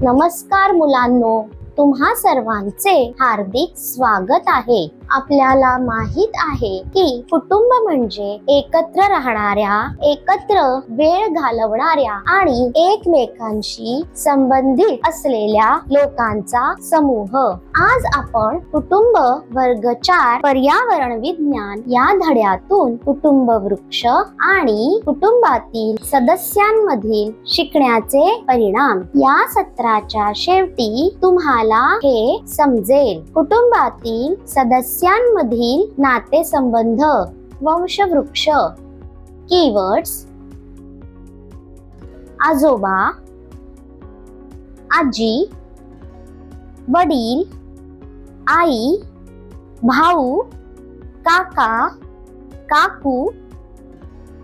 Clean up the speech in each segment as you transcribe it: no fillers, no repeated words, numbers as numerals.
नमस्कार मुलांनो, तुम्हा सर्वांचे हार्दिक स्वागत आहे। आपल्याला माहित आहे की कुटुंब म्हणजे एकत्र राहणाऱ्या, एकत्र वेळ घालवणाऱ्या आणि एकमेकांशी संबंधित असलेल्या लोकांचा समूह। आज आपण कुटुंब वर्ग 4 पर्यावरण विज्ञान या धड्यातून कुटुंब वृक्ष आणि कुटुंबातील सदस्यांमधील शिकण्याचे परिणाम या सत्राच्या शेवटी तुम्हाला हे समजेल। कुटुंबातील सदस्यांमधील नातेसंबंध, वंशवृक्ष। कीवर्ड्स: आजोबा, आजी, वडील, आई, भाऊ, काका, काकू,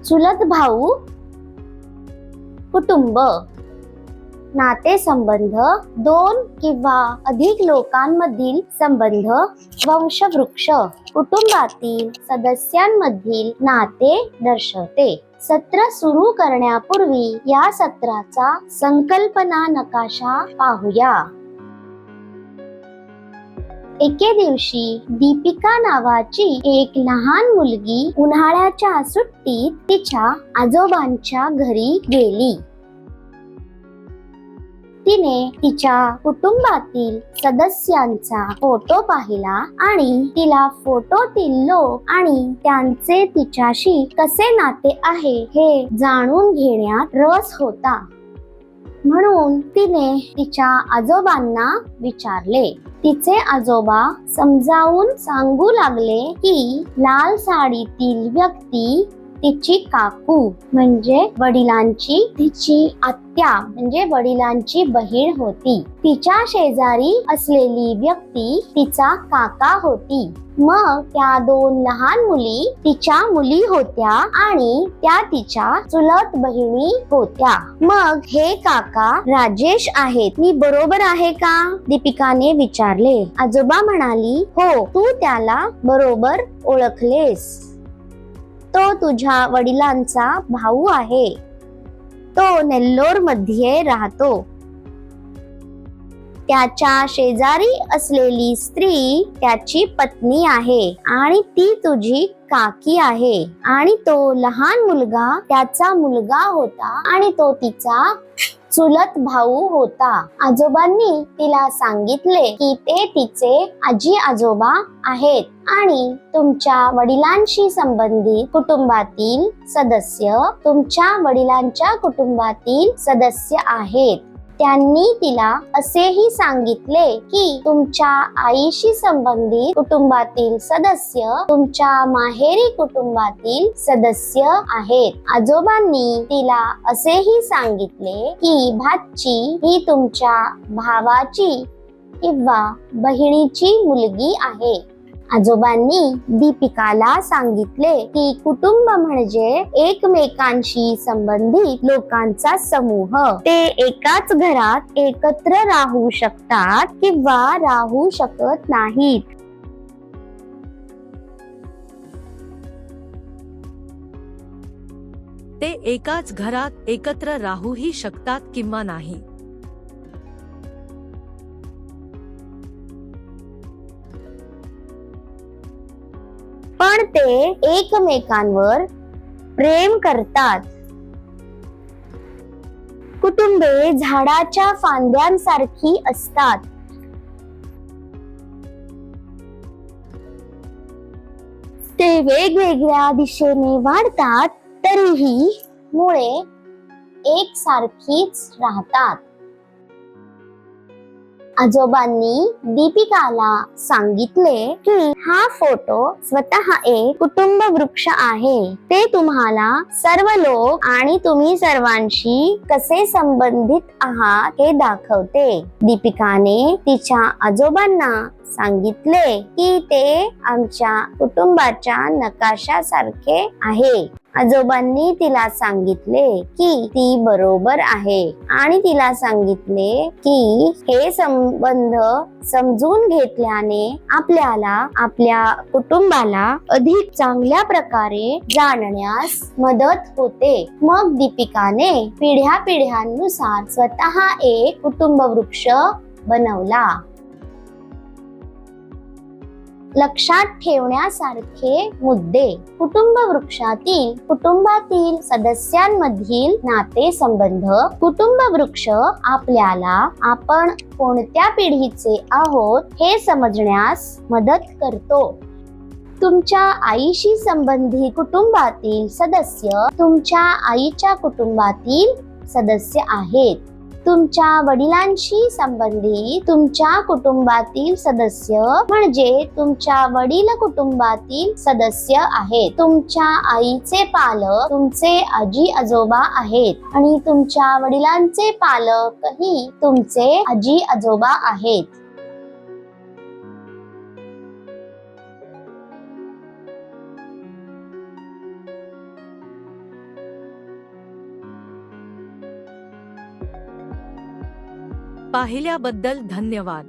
चुलत भाऊ। कुटुंब नातेसंबंध, 2 किंवा अधिक लोकांमधील संबंध। वंशवृक्ष कुटुंबातील सदस्यांमधील नाते दर्शवते। सत्र सुरू करण्यापूर्वी या सत्राचा संकल्पना नकाशा पाहूया। एके दिवशी दीपिका नावाची एक लहान मुलगी उन्हाळ्याच्या सुट्टीत तिच्या आजोबांच्या घरी गेली। तिने तिच्या कुटुंबातील सदस्यांचा फोटो पाहिला आणि तिला फोटोतील लोक आणि त्यांचे तिच्याशी कसे नाते आहे हे जाणून घेण्यात रस होता। म्हणून तिने तिच्या आजोबांना विचारले। तिचे आजोबा समजावून सांगू लागले की लाल साडीतील व्यक्ती तिची काकू म्हणजे वडिलांची, तिची आत्या म्हणजे वडिलांची बहीण होती। तिच्या शेजारी असलेली व्यक्ती तिचा काका होती। मग त्या 2 लहान मुली तिच्या मुली होत्या आणि त्या तिच्या चुलत बहिणी होत्या। मग हे काका राजेश आहेत, मी बरोबर आहे का? दीपिकाने विचारले। आजोबा म्हणाली, हो, तू त्याला बरोबर ओळखलेस। तो तुझ्या वडिलांचा भाऊ आहे। तो नेल्लोर मध्ये राहतो। त्याच्या शेजारी असलेली स्त्री त्याची पत्नी आहे आणि ती तुझी काकी आहे। आणि तो लहान मुलगा त्याचा मुलगा होता आणि तो तिचा चुलत भाऊ होता। आजोबांनी तिला सांगितले की ते तिचे आजी आजोबा आहेत आणि तुमच्या वडिलांशी संबंधित कुटुंबातील सदस्य तुमच्या वडिलांच्या कुटुंबातील सदस्य आहेत। त्यांनी तिला असेही सांगितले की तुमच्या आईशी संबंधित कुटुंबातील सदस्य तुमच्या माहेरी कुटुंबातील सदस्य आहेत। आजोबांनी तिला असेही सांगितले की भाची ही तुमच्या भावाची किंवा बहिणीची मुलगी आहे। आजोबांनी दीपिकाला सांगितले की कुटुंब म्हणजे एकमेकांशी संबंधित लोकांचा समूह। ते एकाच घरात एकत्र राहू शकतात किंवा राहू शकत नाहीत। ते एकाच घरात एकत्र राहूही शकतात किंवा नाही। पण ते एकमेकांवर प्रेम करतात। कुटुंबे झाडाच्या फांद्यांसारखी असतात। ते वेगवेगळ्या दिशेने वाढतात तरीही मुळे एकसारखीच राहतात। आजोबांनी दीपिकाला सांगितले की हा फोटो स्वतः एक कुटुंब वृक्ष आहे। ते तुम्हाला सर्व लोक आणि तुम्ही सर्वांशी कसे संबंधित आहात हे दाखवते। दीपिकाने तिच्या आजोबांना सांगितले की ते आमच्या कुटुंबाच्या नकाशासारखे आहे आजोबांनी तिला सांगितले की ती बरोबर आहे आणि तिला सांगितले की हे संबंध समजून घेतल्याने आपल्याला आपल्या कुटुंबाला अधिक चांगल्या प्रकारे जाणण्यास मदत होते. मग दीपिकाने पिढ्यानुसार स्वतः एक कुटुंब वृक्ष बनवला. लक्षात ठेवण्यासारखे मुद्दे. कुटुंब वृक्षातील कुटुंबातील सदस्यांमधील नातेसंबंध. कुटुंब वृक्ष आपल्याला आपण कोणत्या पिढीचे आहोत हे समजण्यास मदत करतो. तुमच्या आईशी संबंधित कुटुंबातील सदस्य तुमच्या आईच्या कुटुंबातील सदस्य आहेत. तुमच्या वडिलांशी संबंधित तुमच्या कुटुंबातील सदस्य म्हणजे तुमच्या वडील कुटुंबातील सदस्य आहेत. तुमच्या आईचे पालक तुमचे आजी आजोबा आहेत आणि तुमच्या वडिलांचे पालकही तुमचे आजी आजोबा आहेत. पाहिल्याबद्दल धन्यवाद.